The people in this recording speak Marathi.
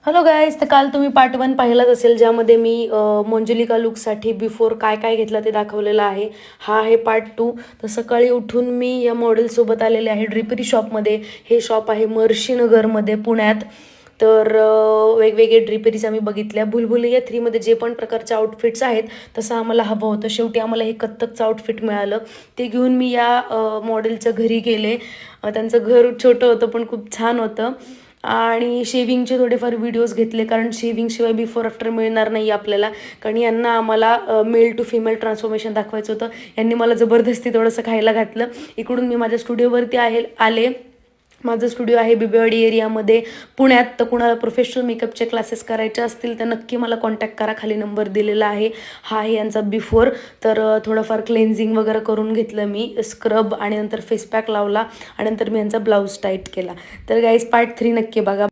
हॅलो गाईज, तर काल तुम्ही पार्ट 1 पाहिलाच असेल, ज्यामध्ये मी मंजुलिका लुकसाठी बिफोर काय काय घेतलं ते दाखवलेलं आहे. हा आहे पार्ट 2. तर सकाळी उठून मी या मॉडेलसोबत आलेले आहे ड्रिपरी शॉपमध्ये. हे शॉप आहे महर्षीनगरमध्ये पुण्यात. तर वेगवेगळे ड्रिपरीज आम्ही बघितल्या. भुलभुलैया 3मध्ये जे पण प्रकारचे आउटफिट्स आहेत तसं आम्हाला हवं होतं. शेवटी आम्हाला हे कथ्थकचं आउटफिट मिळालं. ते घेऊन मी या मॉडेलच्या घरी गेले. त्यांचं घर छोटं होतं पण खूप छान होतं. आणि शेविंगचे थोडेफार व्हिडिओज घेतले, कारण शेविंगशिवाय बिफोर आफ्टर मिळणार नाही आपल्याला. कारण यांना आम्हाला मेल टू फिमेल ट्रान्सफॉर्मेशन दाखवायचं होतं. यांनी मला जबरदस्ती थोडंसं खायला घातलं. इकडून मी माझ्या स्टुडिओवरती आले. माझं स्टुडिओ आहे बिबेवाडी एरियामध्ये पुण्यात. तर कुणाला प्रोफेशनल मेकअपचे क्लासेस करायचे असतील तर नक्की मला कॉन्टॅक्ट करा. खाली नंबर दिलेला आहे. हा आहे यांचा बिफोर. तर थोडंफार क्लेन्झिंग वगैरे करून घेतलं मी, स्क्रब आणि नंतर फेस पॅक लावला आणि नंतर मी यांचा ब्लाऊज टाईट केला. तर गाईज पार्ट 3 नक्की बघा.